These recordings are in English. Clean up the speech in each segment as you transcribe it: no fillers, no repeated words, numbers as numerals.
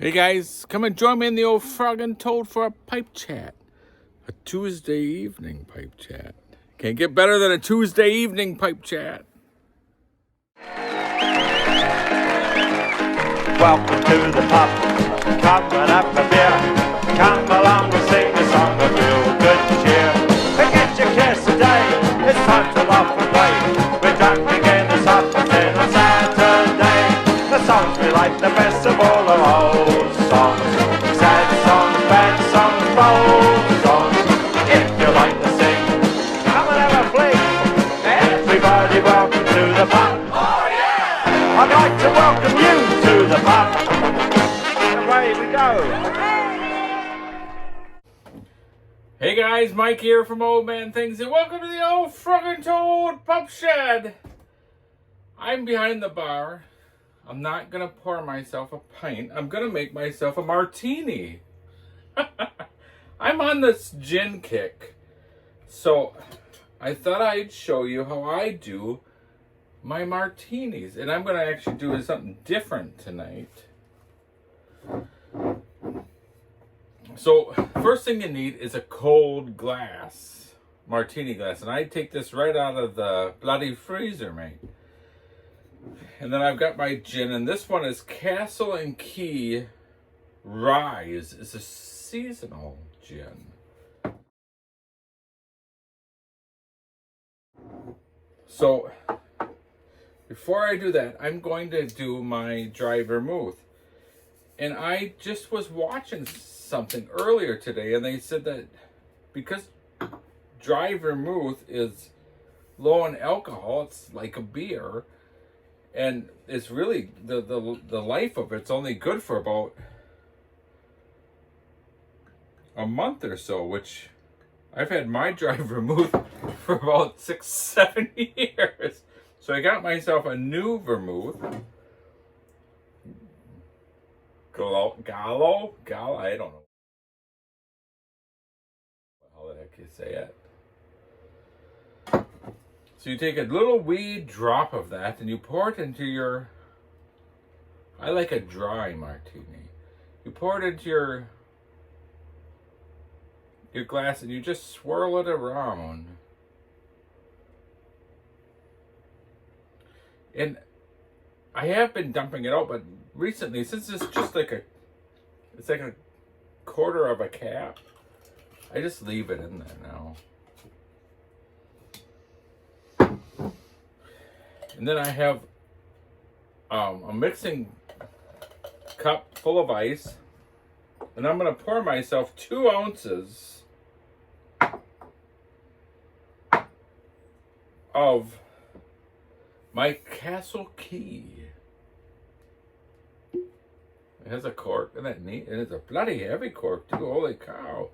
Hey guys, come and join me in the old Frog and Toad for a pipe chat. A Tuesday evening pipe chat. Can't get better than a Tuesday evening pipe chat. Welcome to the pub, come and have a beer. Come along and sing a song of real good cheer. Forget your cares today, it's time to laugh and play. We're drunk again this afternoon on Saturday. The songs we like the best of all are old songs. Sad songs, bad songs, bold songs. If you like to sing, come and have a fling. Everybody welcome to the pub. Oh yeah! I'd like to welcome you to the pub. Away we go. Hey guys, Mike here from Old Man Things, and welcome to the old Frog and Toad Pub Shed. I'm behind the bar. I'm not going to pour myself a pint. I'm going to make myself a martini. I'm on this gin kick. So I thought I'd show you how I do my martinis. And I'm going to actually do something different tonight. So first thing you need is a cold glass, martini glass. And I take this right out of the bloody freezer, mate. And then I've got my gin, and this one is Castle and Key Rise. It's a seasonal gin. So, before I do that, I'm going to do my dry vermouth. And I just was watching something earlier today, and they said that because dry vermouth is low in alcohol, it's like a beer. And it's really, the life of it's only good for about a month or so, which I've had my dry vermouth for about 6-7 years. So I got myself a new vermouth. Gallo, I don't know how the heck you say it. So you take a little wee drop of that and you pour it into your, I like a dry martini. You pour it into your glass and you just swirl it around. And I have been dumping it out, but recently, since it's just like it's like a quarter of a cap, I just leave it in there now. And then I have a mixing cup full of ice. And I'm going to pour myself 2 ounces of my Castle Key. It has a cork. Isn't that neat? And it's a bloody heavy cork too. Holy cow.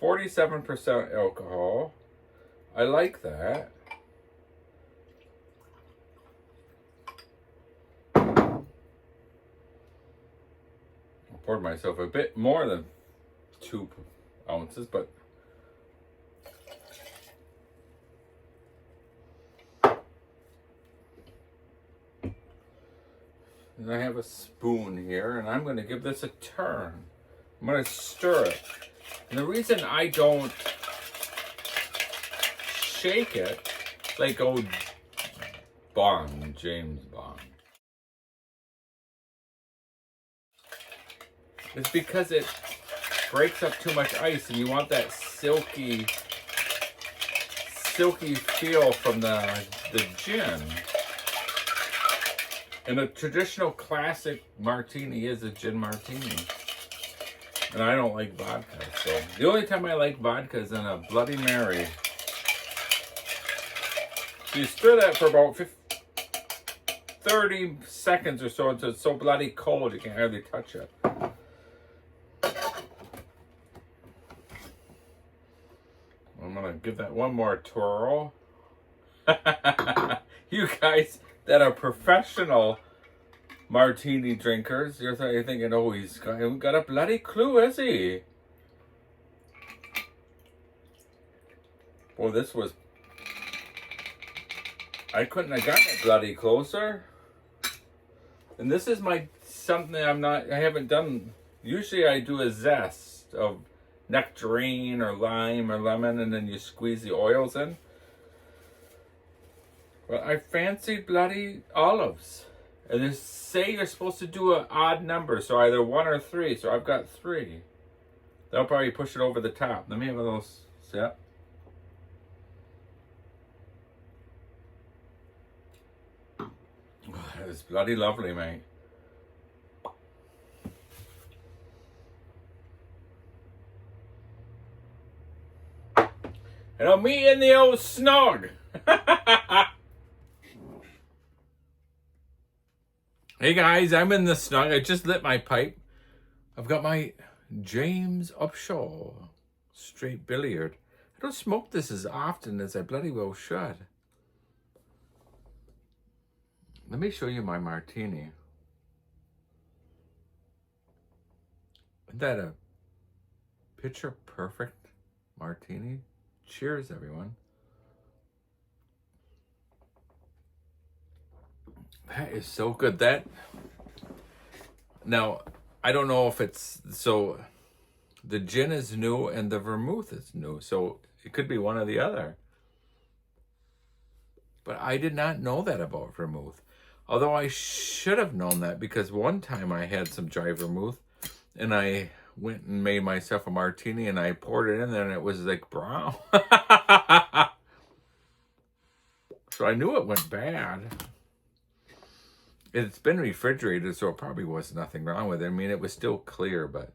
47% alcohol. I like that. Poured myself a bit more than 2 ounces, but and I have a spoon here, and I'm going to give this a turn. I'm going to stir it. And the reason I don't shake it like old Bond, James Bond, it's because it breaks up too much ice and you want that silky feel from the gin. And a traditional classic martini is a gin martini. And I don't like vodka, so the only time I like vodka is in a Bloody Mary. So you stir that for about 30 seconds or so until it's so bloody cold you can hardly touch it. I'm going to give that one more twirl. You guys that are professional martini drinkers, you're thinking, oh, he's got a bloody clue, is he? Well, this was... I couldn't have gotten it bloody closer. And this is my something I haven't done. Usually I do a zest of nectarine or lime or lemon, and then you squeeze the oils in. But I fancied bloody olives. And they say you're supposed to do an odd number, so either 1 or 3. So I've got 3. That'll probably push it over the top. Let me have a little sip. Oh, that is bloody lovely, mate. And I'll meet you in the old snug. Hey guys, I'm in the snug. I just lit my pipe. I've got my James Upshaw straight billiard. I don't smoke this as often as I bloody well should. Let me show you my martini. Isn't that a picture perfect martini? Cheers, everyone. That is so good. Now, I don't know if it's, so the gin is new and the vermouth is new, so it could be one or the other. But I did not know that about vermouth. Although I should have known that, because one time I had some dry vermouth and I went and made myself a martini and I poured it in there and it was like brown. So I knew it went bad. It's been refrigerated, so it probably was nothing wrong with it. I mean, it was still clear, but...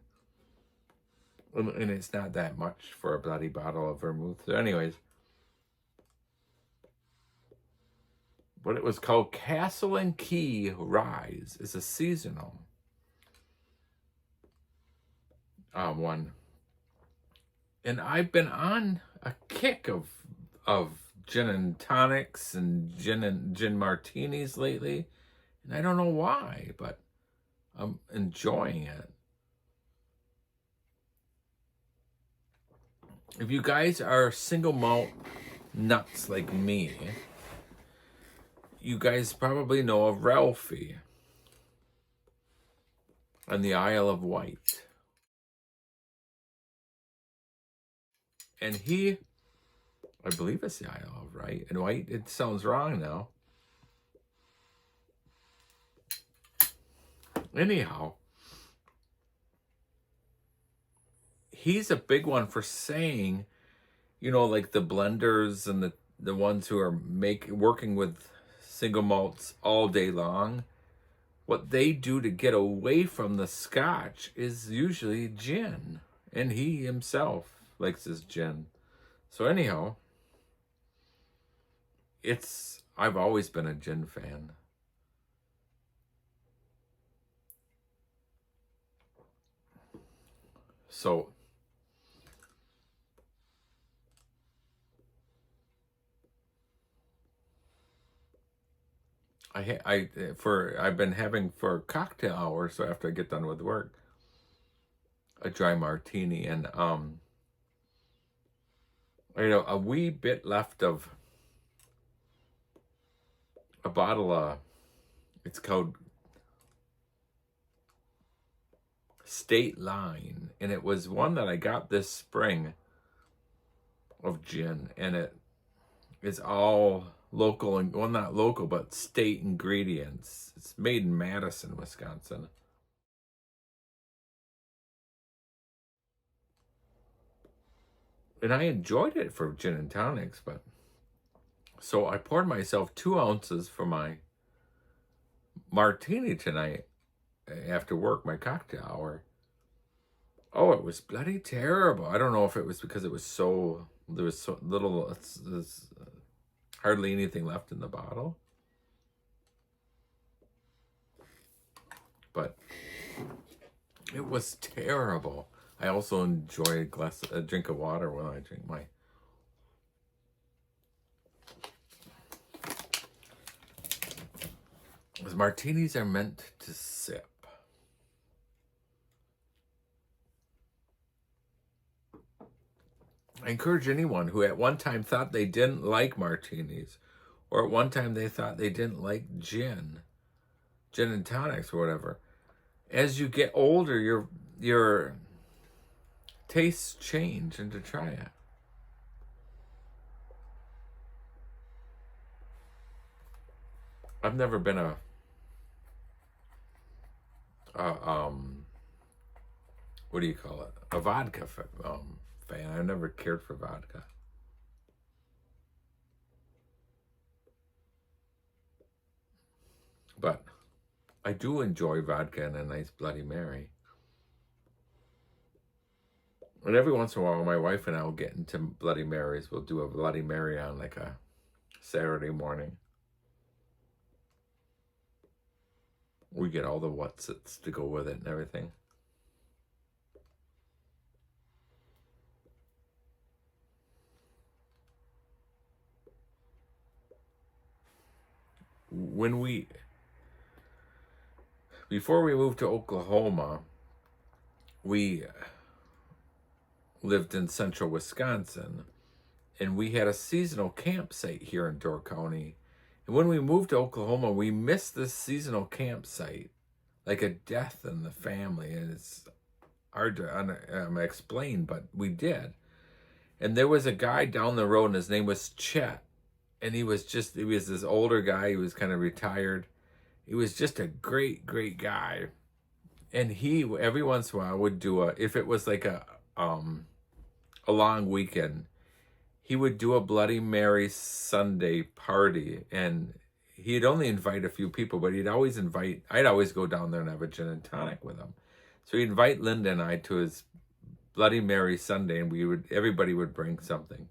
And it's not that much for a bloody bottle of vermouth. So anyways. But it was called Castle and Key Rise. It's a seasonal one. And I've been on a kick of gin and tonics and gin martinis lately. And I don't know why, but I'm enjoying it. If you guys are single malt nuts like me, you guys probably know of Ralphie and the Isle of Wight. And I believe it's the Isle of Wight. And Wight, it sounds wrong now. Anyhow, he's a big one for saying, you know, like the blenders and the ones who are working with single malts all day long, what they do to get away from the scotch is usually gin. And he himself likes his gin. So anyhow, I've always been a gin fan. So I've been having for cocktail hour, so after I get done with work, a dry martini, and a wee bit left of a bottle of, it's called State Line, and it was one that I got this spring of gin, and it is all local, and well, not local, but state ingredients. It's made in Madison, Wisconsin. And I enjoyed it for gin and tonics, but so I poured myself 2 ounces for my martini tonight after work, my cocktail hour. Oh, it was bloody terrible. I don't know if it was because there was so little, there's hardly anything left in the bottle. But it was terrible. I also enjoy a drink of water when I drink my... Because martinis are meant to sip. I encourage anyone who at one time thought they didn't like martinis, or at one time they thought they didn't like gin and tonics or whatever, as you get older, your tastes change, and to try it. I've never been a what do you call it? A vodka fan. I've never cared for vodka. But I do enjoy vodka and a nice Bloody Mary. And every once in a while, my wife and I will get into Bloody Marys. We'll do a Bloody Mary on like a Saturday morning. We get all the whatsits to go with it and everything. Before we moved to Oklahoma, we lived in central Wisconsin, and we had a seasonal campsite here in Door County. And when we moved to Oklahoma, we missed this seasonal campsite, like a death in the family. And it's hard to explain, but we did. And there was a guy down the road, and his name was Chet. And he was this older guy. He was kind of retired. He was just a great, great guy. And he, every once in a while, would do if it was like a long weekend, he would do a Bloody Mary Sunday party. And he'd only invite a few people, but I'd always go down there and have a gin and tonic with him. So he'd invite Linda and I to his Bloody Mary Sunday, and everybody would bring something.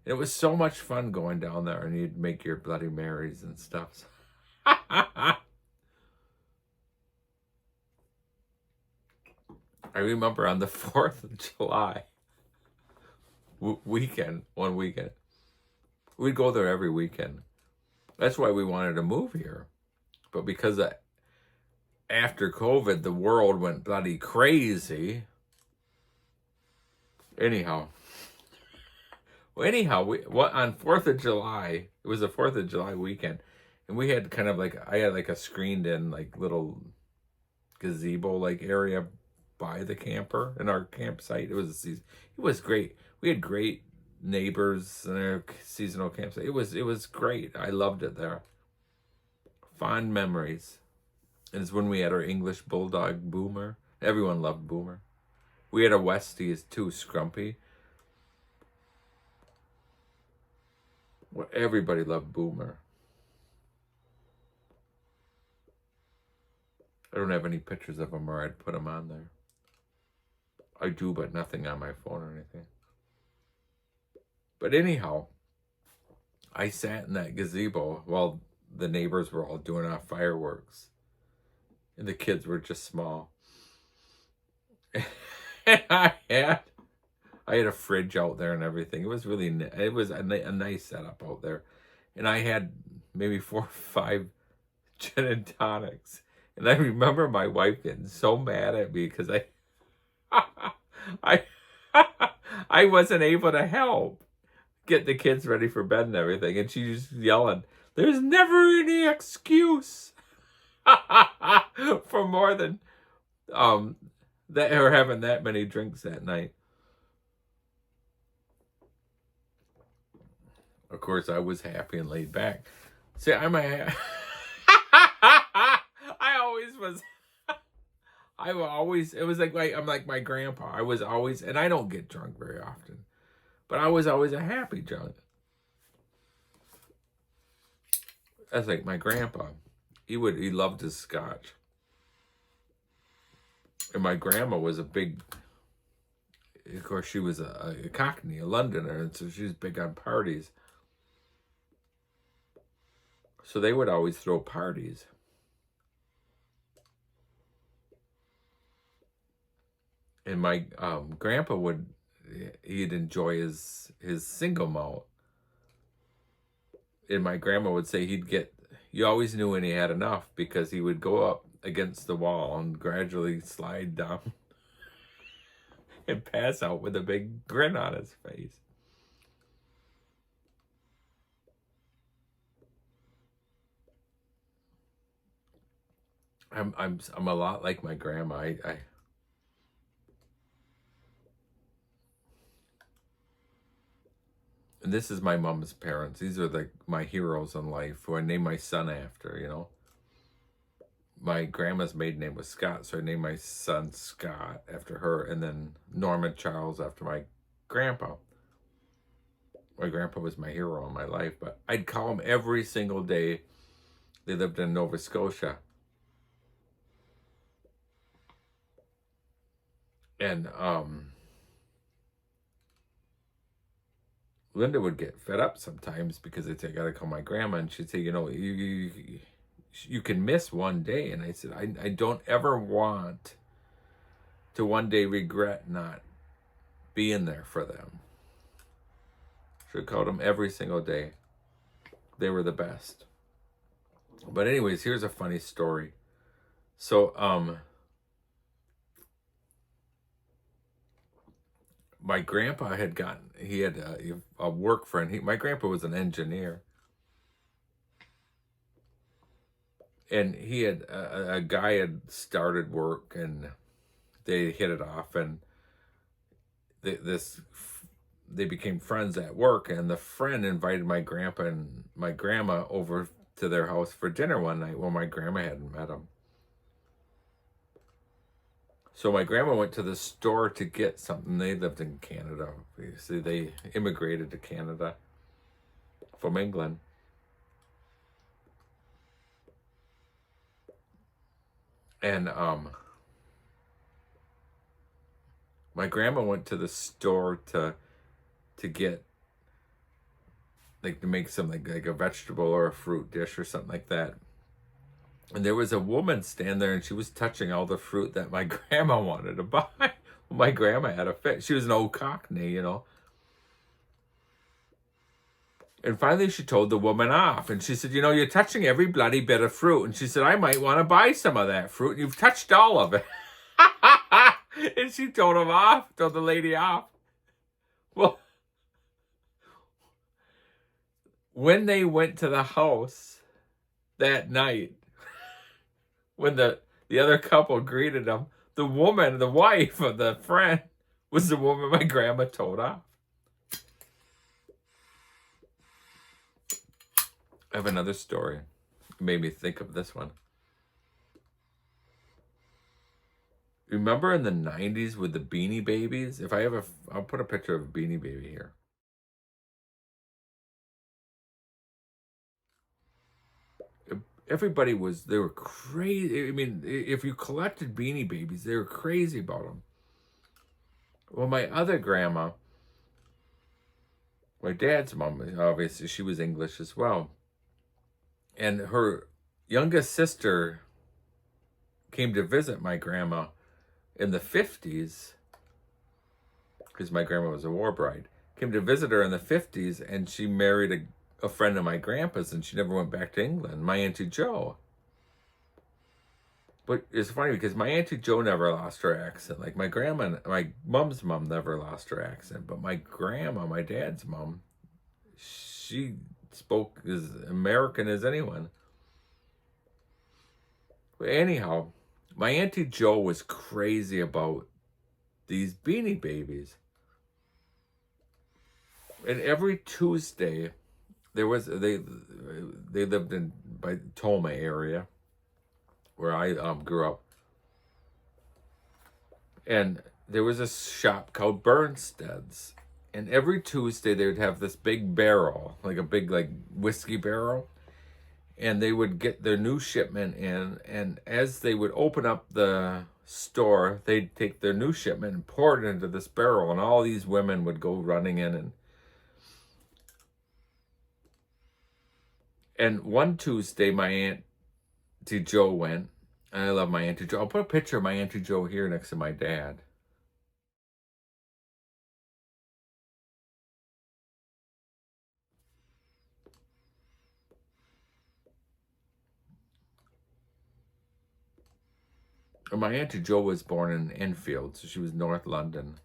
And it was so much fun going down there, and you'd make your Bloody Marys and stuff. I remember on the 4th of July one weekend, we'd go there every weekend. That's why we wanted to move here. But because after COVID, the world went bloody crazy. Anyhow, on 4th of July, it was the 4th of July weekend, and we had I had like a screened in like little gazebo like area by the camper in our campsite. It was great. We had great neighbors in our seasonal campsite. It was great. I loved it there. Fond memories. And it's when we had our English bulldog Boomer. Everyone loved Boomer. We had a Westies too, Scrumpy. Well, everybody loved Boomer. I don't have any pictures of him, or I'd put him on there. I do, but nothing on my phone or anything. But anyhow, I sat in that gazebo while the neighbors were all doing off fireworks. And the kids were just small. And I had a fridge out there and everything. It was a nice setup out there. And I had maybe 4 or 5 gin and tonics. And I remember my wife getting so mad at me because I wasn't able to help get the kids ready for bed and everything. And she was yelling, "There's never any excuse for more than that or having that many drinks that night." Of course, I was happy and laid back. See, I always was. It was like I'm like my grandpa. I was always, and I don't get drunk very often, but I was always a happy drunk. That's like my grandpa. He loved his scotch. And my grandma was of course, she was a Cockney, a Londoner, and so she was big on parties. So they would always throw parties. And my grandpa he'd enjoy his single malt. And my grandma would say you always knew when he had enough because he would go up against the wall and gradually slide down and pass out with a big grin on his face. I'm a lot like my grandma. And this is my mom's parents. These are my heroes in life, who I named my son after, you know. My grandma's maiden name was Scott, so I named my son Scott after her, and then Norman Charles after my grandpa. My grandpa was my hero in my life, but I'd call him every single day. They lived in Nova Scotia. And Linda would get fed up sometimes because I'd say, I gotta call my grandma, and she'd say, you know, you can miss one day. And I said, I don't ever want to one day regret not being there for them. Should have called them every single day. They were the best. But anyways, here's a funny story. So my grandpa had a work friend. My grandpa was an engineer. And he had a guy had started work, and they hit it off, and they became friends at work, and the friend invited my grandpa and my grandma over to their house for dinner one night when my grandma hadn't met him. So my grandma went to the store to get something. They lived in Canada. See, they immigrated to Canada from England. And my grandma went to the store to get, like, to make some like a vegetable or a fruit dish or something like that. And there was a woman standing there, and she was touching all the fruit that my grandma wanted to buy. My grandma had a fit. She was an old Cockney, you know. And finally she told the woman off, and she said, you know, you're touching every bloody bit of fruit. And she said, I might want to buy some of that fruit. You've touched all of it. And she told the lady off. Well, when they went to the house that night, when the other couple greeted them, the woman, the wife of the friend, was the woman my grandma told off. I have another story. It made me think of this one. Remember in the 90s with the Beanie Babies? I'll put a picture of Beanie Baby here. They were crazy. I mean, if you collected Beanie Babies, they were crazy about them. Well, my other grandma, my dad's mom, obviously, she was English as well. And her youngest sister came to visit my grandma in the 50s, because my grandma was a war bride, came to visit her in the 50s, and she married a friend of my grandpa's, and she never went back to England, my Auntie Jo. But it's funny because my Auntie Jo never lost her accent. Like my mom's mom never lost her accent, but my grandma, my dad's mom, she spoke as American as anyone. But anyhow, my Auntie Jo was crazy about these Beanie Babies. And every Tuesday, they lived in by Toma area, where I grew up. And there was a shop called Bernstead's. And every Tuesday they would have this big barrel, like a big whiskey barrel. And they would get their new shipment in, and as they would open up the store, they'd take their new shipment and pour it into this barrel, and all these women would go running in. And one Tuesday, my Auntie Jo went, and I love my Auntie Jo. I'll put a picture of my Auntie Jo here next to my dad. And my Auntie Jo was born in Enfield, so she was North London.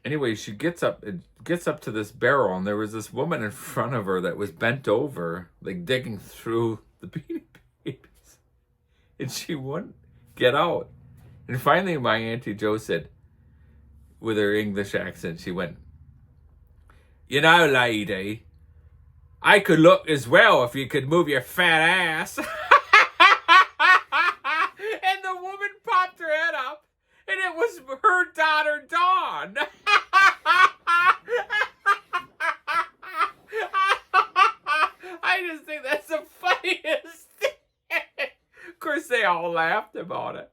Anyway, she gets up to this barrel, and there was this woman in front of her that was bent over, like digging through the Beanie Babies. And she wouldn't get out. And finally, my Auntie Jo said, with her English accent, she went, "You know, lady, I could look as well if you could move your fat ass." And the woman popped her head up, and it was her daughter, Dawn. I just think that's the funniest thing. Of course, they all laughed about it.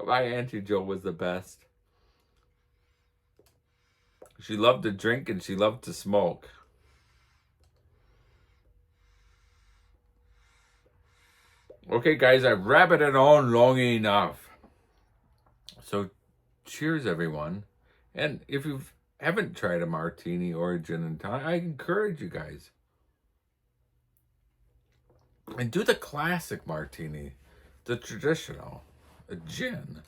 My Auntie Jo was the best. She loved to drink and she loved to smoke. Okay, guys, I've rabbited on long enough. So, cheers, everyone. And if you haven't tried a martini or a gin and tonic, I encourage you guys. And do the classic martini, the traditional, a gin.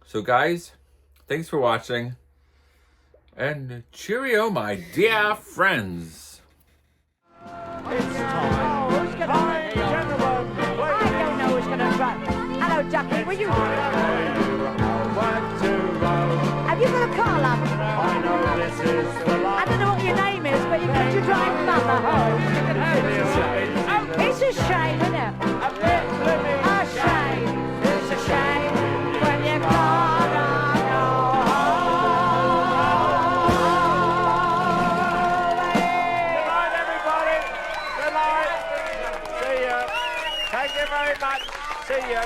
So, guys, thanks for watching. And cheerio, my dear friends. It's time. Who's gonna run? Gentlemen, I don't know who's gonna run. Hello, Ducky, will you? Have you got a car, love? I know this is the I last. don't know what your name is, but you've got to drive mother home. It's a shame, isn't it? A shame. It's a shame when you're gonna go home. Good night, everybody. Good night. See ya. Thank you very much. See ya.